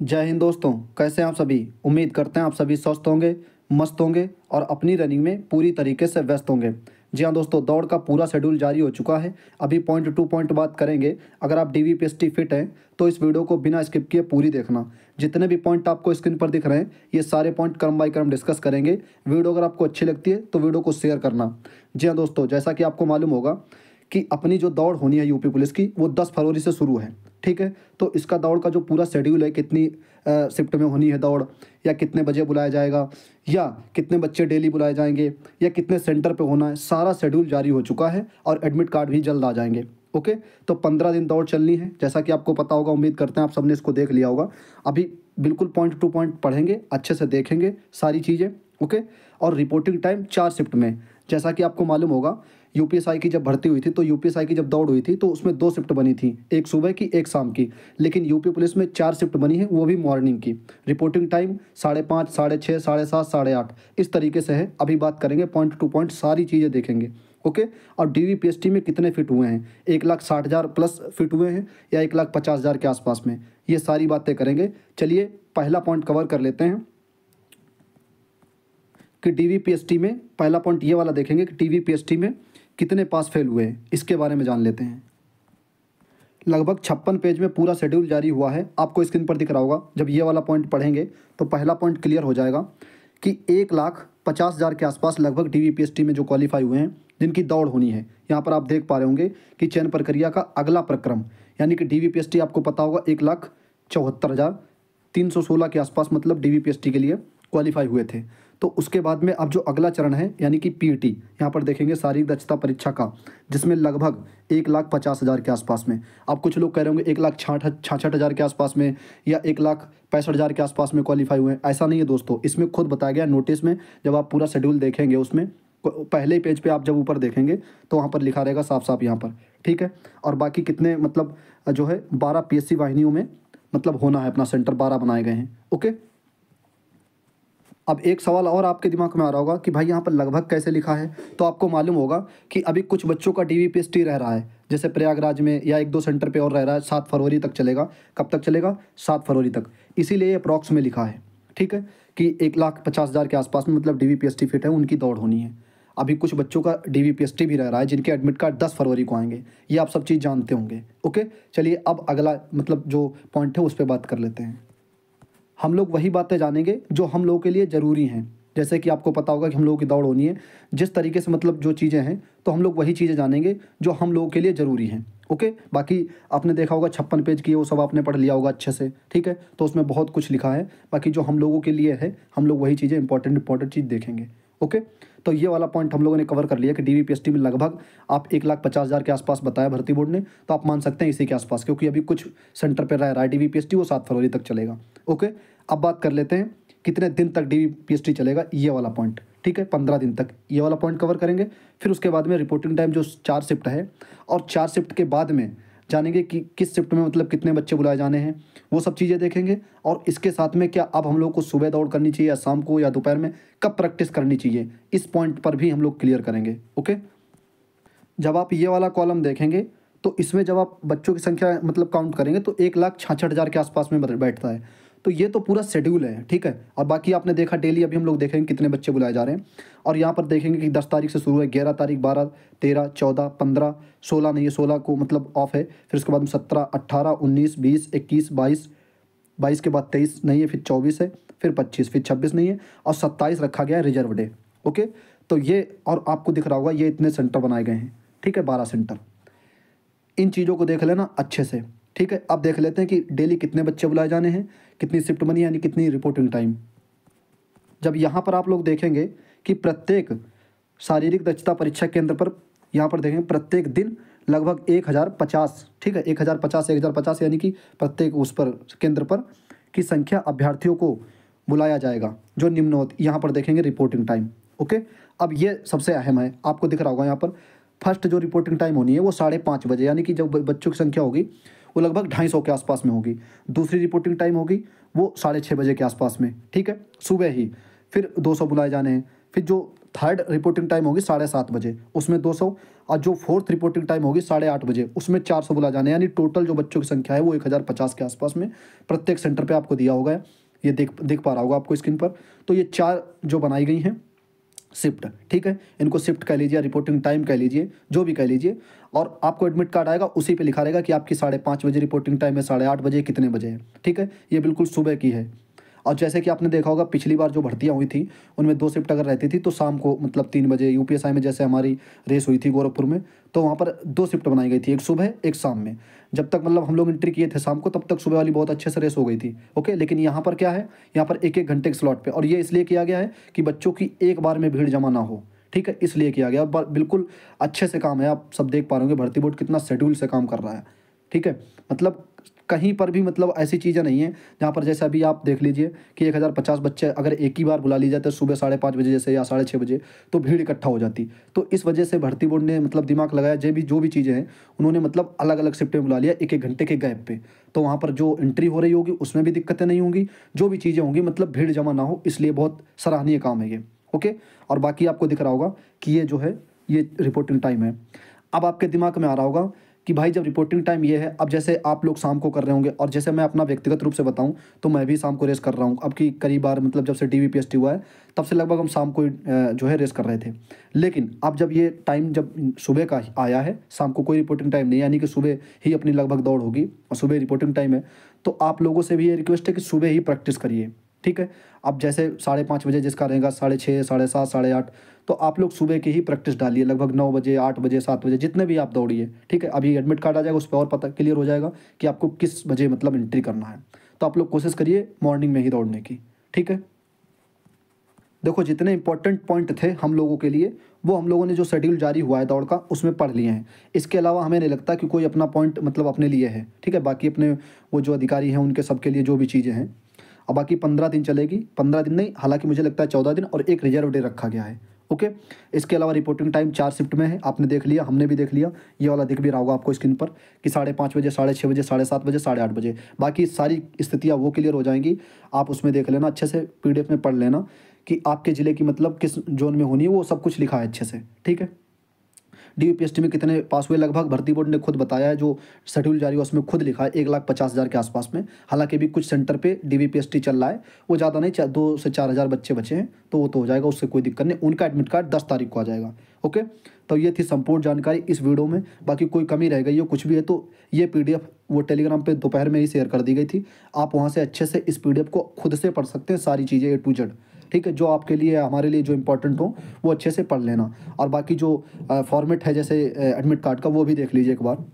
जय हिंद दोस्तों, कैसे हैं आप सभी। उम्मीद करते हैं आप सभी स्वस्थ होंगे, मस्त होंगे और अपनी रनिंग में पूरी तरीके से व्यस्त होंगे। जी हाँ दोस्तों, दौड़ का पूरा शेड्यूल जारी हो चुका है। अभी पॉइंट टू पॉइंट बात करेंगे। अगर आप डीवीपीएसटी फिट हैं तो इस वीडियो को बिना स्किप किए पूरी देखना। जितने भी पॉइंट आपको स्क्रीन पर दिख रहे हैं ये सारे पॉइंट क्रम बाय क्रम डिस्कस करेंगे। वीडियो अगर आपको अच्छी लगती है तो वीडियो को शेयर करना। जी हाँ दोस्तों, जैसा कि आपको मालूम होगा कि अपनी जो दौड़ होनी है यूपी पुलिस की वो 10 फरवरी से शुरू है। ठीक है, तो इसका दौड़ का जो पूरा शेड्यूल है, कितनी शिफ्ट में होनी है दौड़, या कितने बजे बुलाया जाएगा, या कितने बच्चे डेली बुलाए जाएंगे, या कितने सेंटर पे होना है, सारा शेड्यूल जारी हो चुका है और एडमिट कार्ड भी जल्द आ जाएंगे। ओके, तो 15 दिन दौड़ चलनी है, जैसा कि आपको पता होगा। उम्मीद करते हैं आप सबने इसको देख लिया होगा। अभी बिल्कुल पॉइंट टू पॉइंट पढ़ेंगे, अच्छे से देखेंगे सारी चीज़ें। ओके, और रिपोर्टिंग टाइम 4 शिफ्ट में। जैसा कि आपको मालूम होगा, यूपीएसआई की जब भर्ती हुई थी तो यूपीएसआई की जब दौड़ हुई थी तो उसमें 2 शिफ्ट बनी थी, एक सुबह की एक शाम की। लेकिन यूपी पुलिस में 4 शिफ्ट बनी है, वो भी मॉर्निंग की। रिपोर्टिंग टाइम 5:30, 6:30, 7:30, 8:30 इस तरीके से है। अभी बात करेंगे पॉइंट टू पॉइंट, सारी चीज़ें देखेंगे। ओके, और डीवीपीएसटी में कितने फिट हुए हैं, 1,60,000 प्लस फिट हुए हैं या 1,50,000 के आसपास में, ये सारी बातें करेंगे। चलिए पहला पॉइंट कवर कर लेते हैं कि डीवीपीएसटी में पहला पॉइंट ये वाला देखेंगे कि डीवीपीएसटी में कितने पास फेल हुए हैं, इसके बारे में जान लेते हैं। लगभग 56 पेज में पूरा शेड्यूल जारी हुआ है, आपको स्क्रीन पर दिख रहा होगा। जब ये वाला पॉइंट पढ़ेंगे तो पहला पॉइंट क्लियर हो जाएगा कि 1,50,000 के आसपास लगभग डीवीपीएसटी में जो क्वालिफाई हुए हैं, जिनकी दौड़ होनी है। यहाँ पर आप देख पा रहे होंगे कि चयन प्रक्रिया का अगला प्रक्रम, यानी कि डीवीपीएसटी आपको पता होगा 1,74,316 के आसपास मतलब डीवीपीएसटी के लिए क्वालिफाई हुए थे। तो उसके बाद में अब जो अगला चरण है यानी कि पीटी, यहाँ पर देखेंगे शारीरिक दक्षता परीक्षा का, जिसमें लगभग 1,50,000 के आसपास में। अब कुछ लोग कह रहे होंगे 1,66,000 के आसपास में या 1,65,000 के आसपास में क्वालिफाई हुए हैं। ऐसा नहीं है दोस्तों, इसमें खुद बताया गया नोटिस में। जब आप पूरा शेड्यूल देखेंगे उसमें पहले ही पेज पे आप जब ऊपर देखेंगे तो वहाँ पर लिखा रहेगा साफ साफ यहाँ पर। ठीक है, और बाकी कितने मतलब जो है 12 पीएससी वाहिनियों में मतलब होना है, अपना सेंटर 12 बनाए गए हैं। ओके, अब एक सवाल और आपके दिमाग में आ रहा होगा कि भाई यहाँ पर लगभग कैसे लिखा है। तो आपको मालूम होगा कि अभी कुछ बच्चों का डीवीपीएसटी रह रहा है, जैसे प्रयागराज में या 1-2 सेंटर पे और रह रहा है। 7 फरवरी तक चलेगा। कब तक चलेगा? 7 फरवरी तक। इसीलिए अप्रॉक्स में लिखा है। ठीक है, कि 1,50,000 के आसपास में मतलब डीवीपीएसटी फिट है, उनकी दौड़ होनी है। अभी कुछ बच्चों का डीवीपीएसटी भी रह रहा है जिनके एडमिट कार्ड 10 फरवरी को आएंगे। ये आप सब चीज़ जानते होंगे। ओके, चलिए अब अगला मतलब जो पॉइंट है उस पर बात कर लेते हैं। हम लोग वही बातें जानेंगे जो हम लोगों के लिए ज़रूरी हैं। जैसे कि आपको पता होगा कि हम लोगों की दौड़ होनी है, जिस तरीके से मतलब जो चीज़ें हैं, तो हम लोग वही चीज़ें जानेंगे जो हम लोगों के लिए ज़रूरी हैं। ओके, बाकी आपने देखा होगा 56 पेज की, वो सब आपने पढ़ लिया होगा अच्छे से। ठीक है, तो उसमें बहुत कुछ लिखा है। बाकी जो हम लोगों के लिए है, हम लोग वही चीज़ें इंपॉर्टेंट चीज़ देखेंगे। ओके, तो ये वाला पॉइंट हम लोगों ने कवर कर लिया कि डीवीपीएसटी में लगभग आप 1,50,000 के आसपास बताया भर्ती बोर्ड ने, तो आप मान सकते हैं इसी के आसपास, क्योंकि अभी कुछ सेंटर पर रह रहा है डीवीपीएसटी, वो 7 फरवरी तक चलेगा। ओके, अब बात कर लेते हैं कितने दिन तक डीवीपीएसटी चलेगा, ये वाला पॉइंट। ठीक है, 15 दिन तक ये वाला पॉइंट कवर करेंगे। फिर उसके बाद में रिपोर्टिंग टाइम जो 4 शिफ्ट है, और 4 शिफ्ट के बाद में जानेंगे कि किस शिफ्ट में मतलब कितने बच्चे बुलाए जाने हैं, वो सब चीज़ें देखेंगे। और इसके साथ में क्या अब हम लोग को सुबह दौड़ करनी चाहिए या शाम को या दोपहर में, कब प्रैक्टिस करनी चाहिए, इस पॉइंट पर भी हम लोग क्लियर करेंगे। ओके, जब आप ये वाला कॉलम देखेंगे तो इसमें जब आप बच्चों की संख्या मतलब काउंट करेंगे तो 1,66,000 के आसपास में बैठता है। तो ये तो पूरा शेड्यूल है। ठीक है, और बाकी आपने देखा डेली अभी हम लोग देखेंगे कितने बच्चे बुलाए जा रहे हैं। और यहाँ पर देखेंगे कि 10 तारीख से शुरू है, 11 तारीख, 12, 13, 14, 15, 16 नहीं है, 16 को मतलब ऑफ है। फिर उसके बाद में 17, 18, 19, 20, 21, 22, 22 के बाद 23 नहीं है, फिर 24 है, फिर 25, फिर 26 नहीं है, और 27 रखा गया है रिजर्व डे। ओके, तो ये और आपको दिख रहा होगा ये इतने सेंटर बनाए गए हैं। ठीक है, 12 सेंटर। इन चीज़ों को देख लेना अच्छे से। ठीक है, अब देख लेते हैं कि डेली कितने बच्चे बुलाए जाने हैं, कितनी शिफ्ट बनी यानी कितनी रिपोर्टिंग टाइम। जब यहाँ पर आप लोग देखेंगे कि प्रत्येक शारीरिक दक्षता परीक्षा केंद्र पर यहाँ पर देखेंगे प्रत्येक दिन लगभग 1,050, ठीक है, 1,050 यानी कि प्रत्येक उस पर केंद्र पर की संख्या अभ्यर्थियों को बुलाया जाएगा जो निम्नवत। यहाँ पर देखेंगे रिपोर्टिंग टाइम। ओके, अब ये सबसे अहम है, आपको दिख रहा होगा यहाँ पर फर्स्ट जो रिपोर्टिंग टाइम होनी है वो 5:30 बजे, यानी कि जो बच्चों की संख्या होगी वो लगभग 250 के आसपास में होगी। दूसरी रिपोर्टिंग टाइम होगी वो 6:30 बजे के आसपास में। ठीक है, सुबह ही। फिर 200 बुलाए जाने हैं। फिर जो थर्ड रिपोर्टिंग टाइम होगी 7:30 बजे, उसमें 200, और जो फोर्थ रिपोर्टिंग टाइम होगी 8:30 बजे, उसमें 400 बुला जाने, यानी टोटल जो बच्चों की संख्या है वो 1050 के आसपास में प्रत्येक सेंटर पे आपको दिया होगा। ये देख पा रहा होगा आपको स्क्रीन पर। तो ये 4 जो बनाई गई हैं शिफ्ट, ठीक है, इनको शिफ्ट कह लीजिए, रिपोर्टिंग टाइम कह लीजिए, जो भी कह लीजिए। और आपको एडमिट कार्ड आएगा, उसी पे लिखा रहेगा कि आपकी 5:30 बजे रिपोर्टिंग टाइम है, 8:30 बजे कितने बजे है, ठीक है। ये बिल्कुल सुबह की है। और जैसे कि आपने देखा होगा पिछली बार जो भर्तियां हुई थी उनमें 2 शिफ्ट अगर रहती थी तो शाम को मतलब 3 बजे, यूपीएसआई में जैसे हमारी रेस हुई थी गोरखपुर में, तो वहाँ पर 2 शिफ्ट बनाई गई थी, एक सुबह एक शाम में। जब तक मतलब हम लोग एंट्री किए थे शाम को, तब तक सुबह वाली बहुत अच्छे से रेस हो गई थी, ओके। लेकिन यहाँ पर क्या है, यहाँ पर 1-1 घंटे के स्लॉट पे, और ये इसलिए किया गया है कि बच्चों की एक बार में भीड़ जमा ना हो, ठीक है, इसलिए किया गया। बिल्कुल अच्छे से काम है, आप सब देख पा रहे होंगे भर्ती बोर्ड कितना शेड्यूल से काम कर रहा है, ठीक है। मतलब कहीं पर भी मतलब ऐसी चीज़ें नहीं है जहाँ पर जैसे अभी आप देख लीजिए कि 1050 बच्चे अगर एक ही बार बुला ली जाते सुबह 5:30 बजे जैसे या 6:30 बजे, तो भीड़ इकट्ठा हो जाती। तो इस वजह से भर्ती बोर्ड ने मतलब दिमाग लगाया, जो भी चीज़ें हैं उन्होंने मतलब अलग अलग शिफ्टें बुला लिया 1-1 घंटे के गैप पे। तो वहाँ पर जो एंट्री हो रही होगी उसमें भी दिक्कतें नहीं होंगी, जो भी चीज़ें होंगी मतलब भीड़ जमा ना हो, इसलिए बहुत सराहनीय काम है ये, ओके। और बाकी आपको दिख रहा होगा कि ये जो है ये रिपोर्टिंग टाइम है। अब आपके दिमाग में आ रहा होगा कि भाई जब रिपोर्टिंग टाइम ये है, अब जैसे आप लोग शाम को कर रहे होंगे, और जैसे मैं अपना व्यक्तिगत रूप से बताऊं तो मैं भी शाम को रेस कर रहा हूं। अब की कई बार मतलब जब से डीवीपीएसटी हुआ है तब से लगभग हम शाम को जो है रेस कर रहे थे। लेकिन अब जब ये टाइम जब सुबह का आया है, शाम को कोई रिपोर्टिंग टाइम नहीं, यानी कि सुबह ही अपनी लगभग दौड़ होगी और सुबह रिपोर्टिंग टाइम है, तो आप लोगों से भी ये रिक्वेस्ट है कि सुबह ही प्रैक्टिस करिए, ठीक है। अब जैसे 5:30 बजे जिसका रहेगा 6:30, 7:30, 8:30, तो आप लोग सुबह की ही प्रैक्टिस डालिए, लगभग 9 बजे, 8 बजे, 7 बजे, जितने भी आप दौड़िए, ठीक है। अभी एडमिट कार्ड आ जाएगा, उस पर और पता क्लियर हो जाएगा कि आपको किस बजे मतलब एंट्री करना है। तो आप लोग कोशिश करिए मॉर्निंग में ही दौड़ने की, ठीक है। देखो जितने इंपॉर्टेंट पॉइंट थे हम लोगों के लिए वो हम लोगों ने जो शेड्यूल जारी हुआ है दौड़ का उसमें पढ़ लिए हैं। इसके अलावा हमें नहीं लगता कि कोई अपना पॉइंट मतलब अपने लिए है, ठीक है। बाकी अपने वो जो अधिकारी हैं उनके सबके लिए जो भी चीज़ें हैं, और बाकी 15 दिन चलेगी, 15 दिन नहीं, हालांकि मुझे लगता है 14 दिन, और एक रिजर्व डे रखा गया है, ओके। इसके अलावा रिपोर्टिंग टाइम 4 शिफ्ट में है, आपने देख लिया, हमने भी देख लिया, ये वाला दिख भी रहा होगा आपको स्क्रीन पर कि 5:30 बजे, 6:30 बजे, 7:30 बजे, 8:30 बजे। बाकी सारी स्थितियाँ वो क्लियर हो जाएंगी, आप उसमें देख लेना अच्छे से, PDF में पढ़ लेना कि आपके ज़िले की मतलब किस जोन में होनी है, वो सब कुछ लिखा है अच्छे से, ठीक है। डीवीपीएसटी में कितने पास हुए, लगभग भर्ती बोर्ड ने खुद बताया है, जो शेड्यूल जारी हुआ उसमें खुद लिखा है 1,50,000 के आसपास में। हालांकि भी कुछ सेंटर पे डीवीपीएसटी चल रहा है, वो ज़्यादा नहीं, 2 से 4 हज़ार बच्चे बचे हैं, तो वो तो हो जाएगा, उससे कोई दिक्कत नहीं। उनका एडमिट कार्ड 10 तारीख को आ जाएगा, ओके। तो ये थी संपूर्ण जानकारी इस वीडियो में। बाकी कोई कमी रह गई हो कुछ भी है तो ये PDF वो टेलीग्राम पे दोपहर में ही शेयर कर दी गई थी, आप वहाँ से अच्छे से इस PDF को खुद से पढ़ सकते हैं, सारी चीज़ें A to Z, ठीक है। जो आपके लिए हमारे लिए जो इंपॉर्टेंट हो वो अच्छे से पढ़ लेना। और बाकी जो फॉर्मेट है जैसे एडमिट कार्ड का, वो भी देख लीजिए एक बार,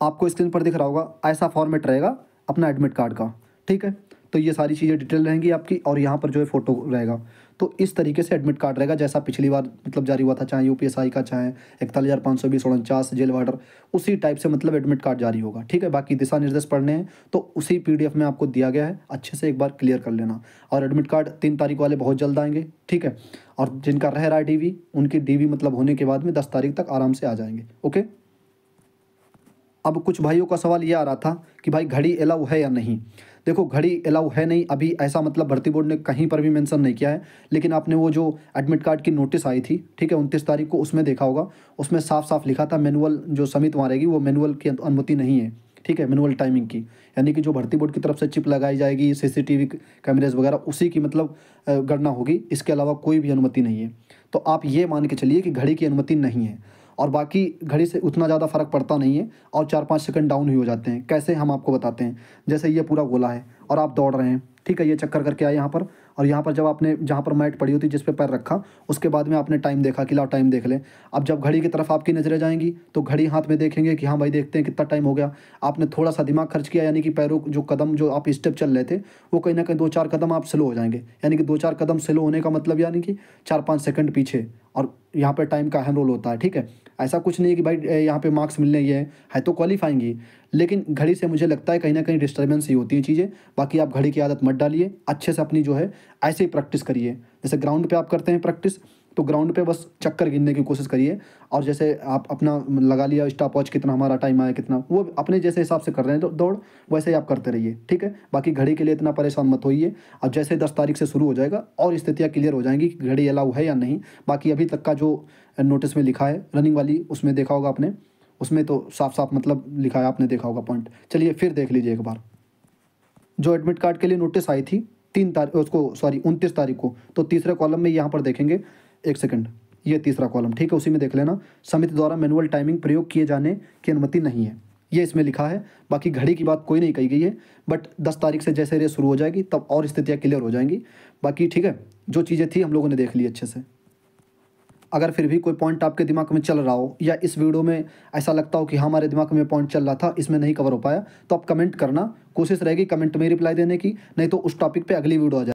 आपको स्क्रीन पर दिख रहा होगा, ऐसा फॉर्मेट रहेगा अपना एडमिट कार्ड का, ठीक है। तो ये सारी चीज़ें डिटेल रहेंगी आपकी, और यहाँ पर जो है फ़ोटो रहेगा। तो इस तरीके से एडमिट कार्ड रहेगा जैसा पिछली बार मतलब जारी हुआ था, चाहे यूपीएसआई का, चाहे 41,520, जेल वार्डर, उसी टाइप से मतलब एडमिट कार्ड जारी होगा, ठीक है। बाकी दिशा निर्देश पढ़ने हैं तो उसी PDF में आपको दिया गया है, अच्छे से एक बार क्लियर कर लेना। और एडमिट कार्ड 3 तारीख वाले बहुत जल्द आएंगे, ठीक है। और जिनका रह रहा है DV, उनकी DV मतलब होने के बाद में 10 तारीख तक आराम से आ जाएंगे, ओके। अब कुछ भाइयों का सवाल ये आ रहा था कि भाई घड़ी अलाउ है या नहीं। देखो घड़ी अलाउ है नहीं, अभी ऐसा मतलब भर्ती बोर्ड ने कहीं पर भी मेंशन नहीं किया है, लेकिन आपने वो जो एडमिट कार्ड की नोटिस आई थी, ठीक है, 29 तारीख को, उसमें देखा होगा, उसमें साफ साफ लिखा था मैनुअल जो समिति मारेगी वो मैनुअल की अनुमति नहीं है, ठीक है, मैनुअल टाइमिंग की, यानी कि जो भर्ती बोर्ड की तरफ से चिप लगाई जाएगी, CCTV कैमरेज वगैरह, उसी की मतलब गणना होगी, इसके अलावा कोई भी अनुमति नहीं है। तो आप ये मान के चलिए कि घड़ी की अनुमति नहीं है, और बाकी घड़ी से उतना ज़्यादा फ़र्क पड़ता नहीं है, और 4-5 सेकंड डाउन ही हो जाते हैं। कैसे, हम आपको बताते हैं। जैसे ये पूरा गोला है और आप दौड़ रहे हैं, ठीक है, ये चक्कर करके आए यहाँ पर, और यहाँ पर जब आपने जहाँ पर मैट पड़ी होती जिस पे पैर रखा, उसके बाद में आपने टाइम देखा कि लाओ टाइम देख लें। अब जब घड़ी की तरफ आपकी नज़रें जाएंगी तो घड़ी हाथ में देखेंगे कि हाँ भाई देखते हैं कितना टाइम हो गया। आपने थोड़ा सा दिमाग खर्च किया, यानी कि पैरों जो कदम जो आप स्टेप चल रहे थे वो कहीं ना कहीं 2-4 कदम आप स्लो हो जाएंगे, यानी कि 2-4 कदम स्लो होने का मतलब यानी कि 4-5 सेकंड पीछे, और यहाँ पर टाइम का अहम रोल होता है, ठीक है। ऐसा कुछ नहीं है कि भाई यहाँ पे मार्क्स मिलने ये है तो क्वालिफाइंग ही, लेकिन घड़ी से मुझे लगता है कहीं ना कहीं डिस्टर्बेंस ही होती हैं चीज़ें। बाकी आप घड़ी की आदत मत डालिए, अच्छे से अपनी जो है ऐसे ही प्रैक्टिस करिए, जैसे ग्राउंड पे आप करते हैं प्रैक्टिस, तो ग्राउंड पे बस चक्कर गिनने की कोशिश करिए, और जैसे आप अपना लगा लिया स्टॉप वॉच, कितना हमारा टाइम आया कितना, वो अपने जैसे हिसाब से कर रहे हैं तो दौड़, वैसे ही आप करते रहिए, ठीक है। बाकी घड़ी के लिए इतना परेशान मत होइए। अब जैसे 10 तारीख से शुरू हो जाएगा और स्थितियाँ क्लियर हो जाएंगी कि घड़ी अलाउ है या नहीं। बाकी अभी तक का जो नोटिस में लिखा है रनिंग वाली, उसमें देखा होगा आपने, उसमें तो साफ साफ मतलब लिखा है, आपने देखा होगा पॉइंट। चलिए फिर देख लीजिए एक बार। जो एडमिट कार्ड के लिए नोटिस आई थी 29 तारीख को, तो तीसरे कॉलम में यहाँ पर देखेंगे, एक सेकंड, ये तीसरा कॉलम, ठीक है, उसी में देख लेना, समिति द्वारा मैनुअल टाइमिंग प्रयोग किए जाने की अनुमति नहीं है, ये इसमें लिखा है। बाकी घड़ी की बात कोई नहीं कही गई है, बट 10 तारीख से जैसे रेस शुरू हो जाएगी तब और स्थितियाँ क्लियर हो जाएंगी। बाकी ठीक है, जो चीज़ें थी हम लोगों ने देख ली अच्छे से। अगर फिर भी कोई पॉइंट आपके दिमाग में चल रहा हो, या इस वीडियो में ऐसा लगता हो कि हाँ हमारे दिमाग में पॉइंट चल रहा था, इसमें नहीं कवर हो पाया, तो आप कमेंट करना, कोशिश रहेगी कमेंट में रिप्लाई देने की, नहीं तो उस टॉपिक पे अगली वीडियो आ जाए।